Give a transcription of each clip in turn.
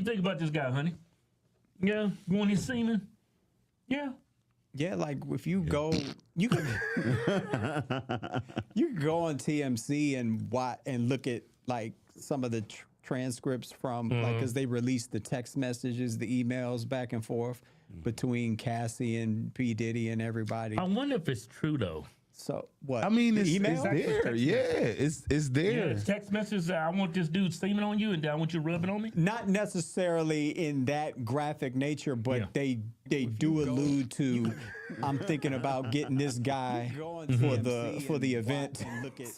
think about this guy, honey? Yeah, going his semen? Yeah. Yeah, like if you go, you can you can go on TMC and look at like some of the transcripts from like because they released the text messages, the emails back and forth between Cassie and P Diddy and everybody. I wonder if it's true though. So what? I mean, it's email? there. Yeah, it's there. Yeah, text messages. I want this dude semen on you, and I want you rubbing on me. Not necessarily in that graphic nature, but Yeah. they do allude to. I'm thinking about getting this guy for the event.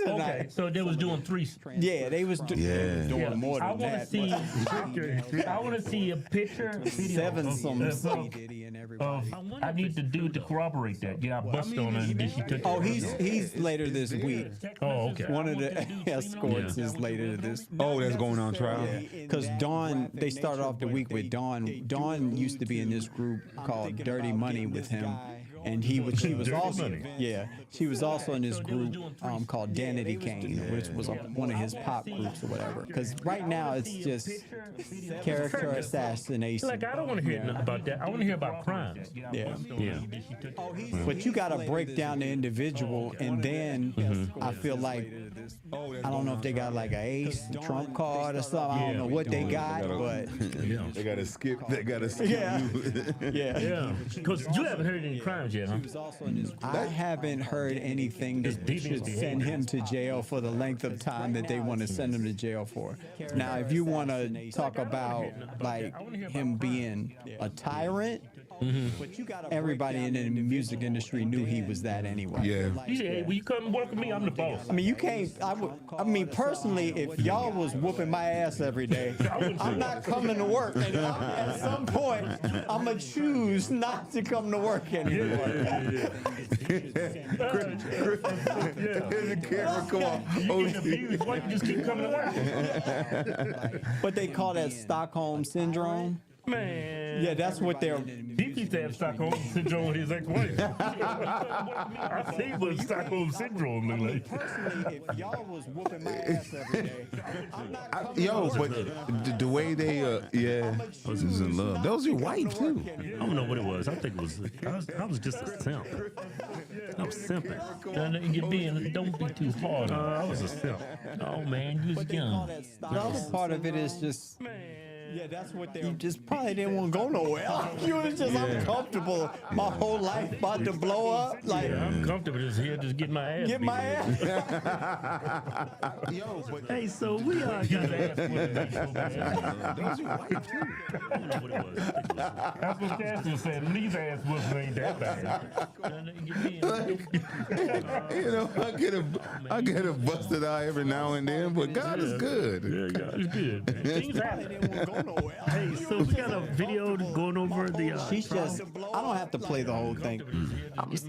Okay, so they was doing three. Yeah, they was doing more I than want to that. see. I want to see a picture, video. Seven of- some of- P Diddy and everybody. I need the dude to corroborate that. Yeah, I busted on her and then she took. Oh, he's later this week. Oh, okay. One of the escorts is later this. Oh, that's going on trial. Because Dawn, they started off the week with Dawn. Dawn used to be in this group called Dirty Money with him. And she was Dirty also Money. she was also in this group called Danity Kane, which was one of his pop groups or whatever. Because right now it's just character assassination. Like I don't want to hear nothing about that. I want to hear about crimes. Yeah. Yeah. But you got to break down the individual, and then I feel like I don't know if they got like an ace trump card or something. I don't know what they got, but They gotta skip. They gotta skip Yeah. you. Yeah. Because you haven't heard any crimes yet, huh? I haven't heard anything that should send him to jail for the length of time that they want to send him to jail for. Now, if you want to talk about like him being a tyrant, everybody in the music industry knew he was that anyway. Yeah. He said, "Hey, will you come work with me? I'm the boss." I mean, you can't. I mean, personally, if y'all was whooping my ass every day, I'm not coming to work. And at some point, I'm gonna choose not to come to work anymore. Here's the camera. Come on. You getting abused? Why you just keep coming to work? But they call that Stockholm syndrome. Man. Yeah, that's what they're. He used to have Stockholm syndrome with his ex-wife. I see what Stockholm syndrome look like. Personally, if y'all was whooping my ass every day, I'm not coming Yo, to work. but the way they, I was in love. That was your wife too. I don't know what it was. I think it was. I was just a simp. I was simping. Don't be too hard. I was a simp. Oh man, you was young. The other part of it is just. Yeah, that's what they. You just probably didn't want to go nowhere. You was just uncomfortable. My whole life about to blow up. Like, Yeah, I'm comfortable just here, just getting my ass. get beat. my ass. Yo, but Hey, so we got ass whooping me so bad. that was your wife too. I don't know what it was. That's what Cassie said. These ass whooping ain't that bad. You know, I get a busted eye every now and then, but God is good. Yeah, God is good. Man. Things happen. Hey, so we got a video going over the. She's just. I don't have to play the whole thing.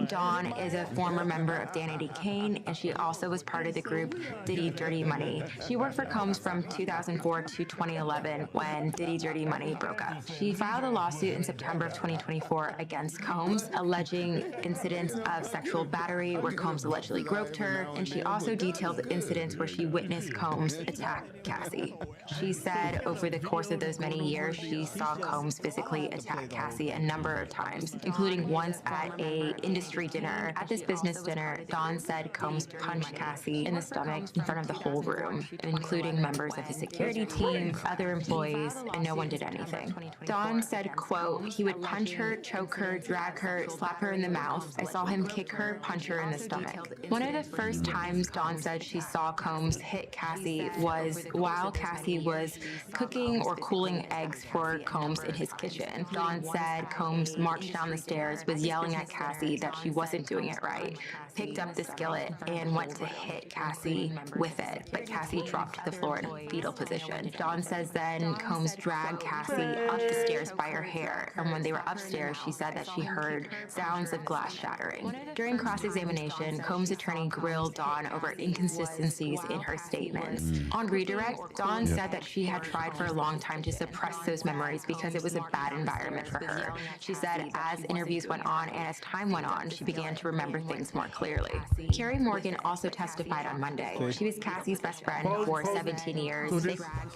Dawn is a former member of Danity Kane, and she also was part of the group Diddy Dirty Money. She worked for Combs from 2004 to 2011 when Diddy Dirty Money broke up. She filed a lawsuit in September of 2024 against Combs, alleging incidents of sexual battery where Combs allegedly groped her, and she also detailed incidents where she witnessed Combs attack Cassie. She said over the course of those many years, she saw Combs physically attack Cassie a number of times, including once at a industry dinner. At this business dinner, Dawn said Combs punched Cassie in the stomach in front of the whole room, including members of his security team, other employees, and no one did anything. Dawn said, quote, "He would punch her, choke her, drag her, slap her in the mouth. I saw him kick her, punch her in the stomach." One of the first times Dawn said she saw Combs hit Cassie was while Cassie was cooking or cooling eggs for Combs in his kitchen. Dawn said Combs marched down the stairs, was yelling at Cassie that she wasn't doing it right, picked up the skillet and went to hit Cassie with it, but Cassie dropped to the floor in a fetal position. Dawn says then Combs dragged Cassie up the stairs by her hair, and when they were upstairs, she said that she heard sounds of glass shattering. During cross-examination, Combs' attorney grilled Dawn over inconsistencies in her statements. On redirect, Dawn said that she had tried for a long time trying to suppress those memories because it was a bad environment for her. She said as interviews went on and as time went on, she began to remember things more clearly. Carrie Morgan also testified on Monday. She was Cassie's best friend for 17 years. So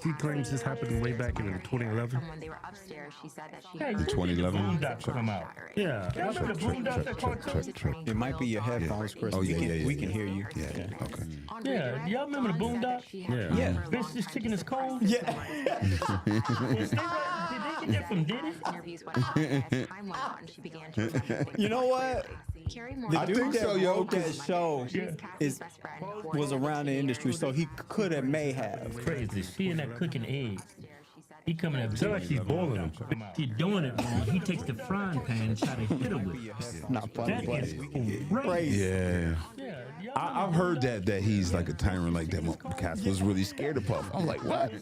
he claims this happened way back in 2011. When they were upstairs, she said that she 2011. Boondocks come out. Yeah. Y'all remember the Boondocks that cartoon? It might be your headphones, Chris. Oh, yeah, We can hear you. Yeah. Okay. Yeah. Y'all remember the Boondocks? Yeah. Yeah. Bitch, this chicken is cold. Yeah. Was they right? Did they get that from Diddy? interviews went on and as time went on, she began to remember things You know more what? clearly. Carrie The Morgan dude think that so, yo, wrote that 'cause- show is was around the industry, so he could have, may have. Crazy. She in that cooking eggs. He coming at her like she's boiling them. She's doing it wrong. He takes the frying pan and try to hit her with it. Not funny, That but is crazy. crazy. Yeah. Yeah, y'all I've heard that he's like a tyrant like that. Cass was really scared of Puff. I'm like, what?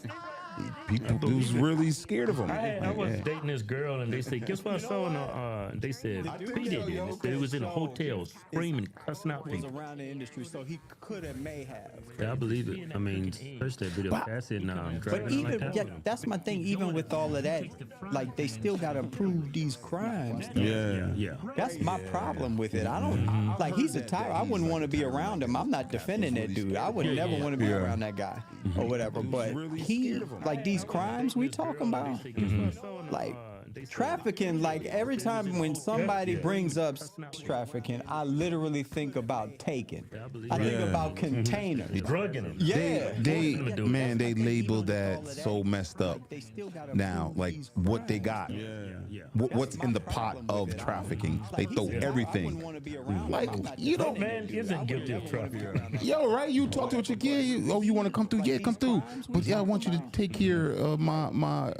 People was really scared of him. I was Yeah. dating this girl, and they said, "Guess what I saw?" In they said, "He did it." They said it was in a hotel, screaming, cussing out Was people. around the industry, so he could have, may have. Yeah, I believe it. I mean, search that video. That's it. But Dragging even like that. yeah, that's my thing. Even with all of that, like they still gotta prove these crimes. Yeah. That's my problem with it. I don't like he's a tyrant. I wouldn't want to be around him. I'm not defending that dude. I would never want to be around that guy or whatever. But he like these crimes we talking about, like trafficking. Like every time when somebody brings up trafficking, I literally think about taking. I think about containers. Drugging them. Yeah. They labeled that so messed up. Now, like what they got, what's in the pot of trafficking? They throw everything. Like you That don't, man isn't guilty of trafficking. yo, right? You talk to a chick, yeah. You want to come through? Yeah, come through. But yeah, I want you to take care of my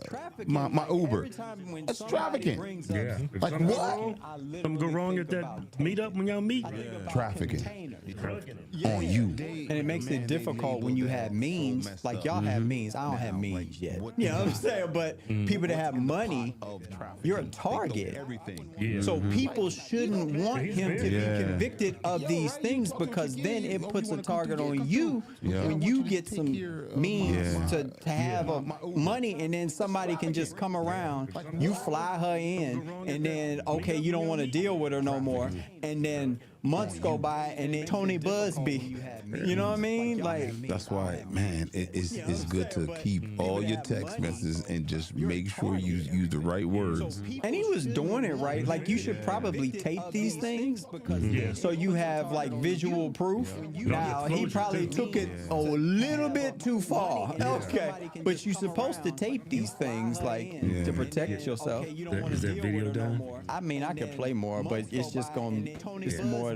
Uber. That's trafficking. Yeah. Like what? Something go wrong at that meetup when y'all meet? Trafficking Drugging them. on you. And it makes it difficult when you have means, like y'all have means. I don't have means yet. You know what I'm saying? But people that have money, you're a target. Everything. So people shouldn't want him to be convicted of these things because then it puts a target on you when you get some means to have money and then somebody can just come around, you fly her in, and then, okay, you don't want to deal with her no more. And then months go by and then Tony Busby, you know what I mean? Like, That's why, man, it's good to keep all your text messages and just make sure you use the right words. and he was doing it right. Like, you should probably tape these things so you have like visual proof. Now, he probably took it a little bit too far. Okay, but you're supposed to tape these things like to protect yourself. Is that video done? I mean, I could play more, but it's just it's more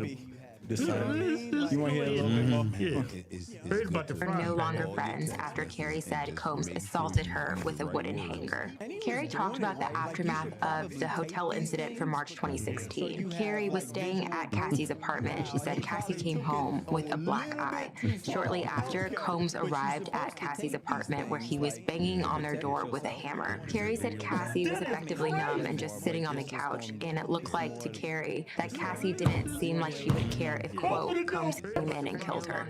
the same. You want to hear a little bit more? Yeah. Heard about the Were frying no pan. longer friends after Carrie said Combs assaulted her with a wooden hanger. Carrie talked about the aftermath of the hotel incident from March 2016. Carrie was staying at Cassie's apartment and she said Cassie came home with a black eye. Shortly after, Combs arrived at Cassie's apartment where he was banging on their door with a hammer. Carrie said Cassie was effectively numb and just sitting on the couch, and it looked like to Carrie that Cassie didn't seem like she would care if, quote, Combs came in and killed her.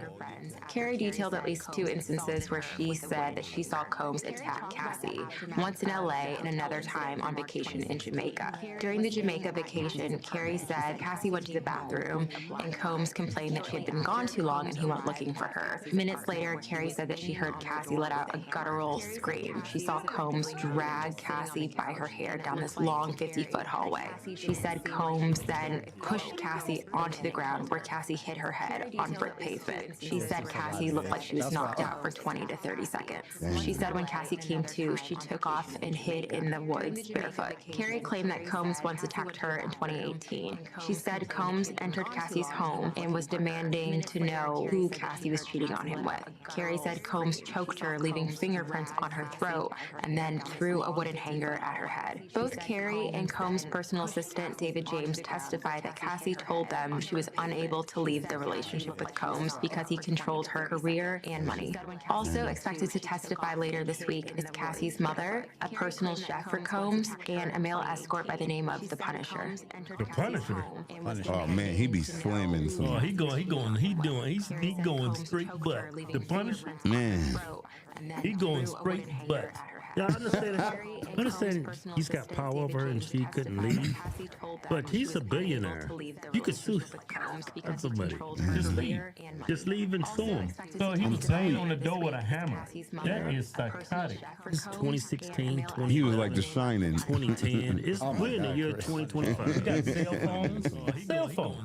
Carrie detailed at least 2 instances where she said that she saw Combs attack Cassie, once in LA and another time on vacation in Jamaica. During the Jamaica vacation, Carrie said Cassie went to the bathroom and Combs complained that she had been gone too long and he went looking for her. Minutes later, Carrie said that she heard Cassie let out a guttural scream. She saw Combs drag Cassie by her hair down this long 50-foot hallway. She said Combs then pushed Cassie onto the ground where Cassie hit her head on brick pavement. She said Cassie looked like she was knocked out for 20 to 30 seconds. She said when Cassie came to, she took off and hid in the woods barefoot. Carrie claimed that Combs once attacked her in 2018. She said Combs entered Cassie's home and was demanding to know who Cassie was cheating on him with. Carrie said Combs choked her, leaving fingerprints on her throat, and then threw a wooden hanger at her head. Both Carrie and Combs' personal assistant, David James, testified that Cassie told them she was unable to leave the relationship with Combs because he controlled her career and money. Also expected to testify later this week is Cassie's mother, a personal chef for Combs, and a male escort by the name of The Punisher. The Punisher? Oh man, he be slamming some. Oh, he going straight butt. The Punisher? Man, He going straight butt. Yeah, I understand. I understand he's got power over her and she couldn't leave. But he's a billionaire. You could sue somebody. Just leave and sue him. So he was banging on the door with a hammer. That is psychotic. It's 2016, He was like The Shining. 2010. We're in the year 2025. You got cell phones. Cell phones.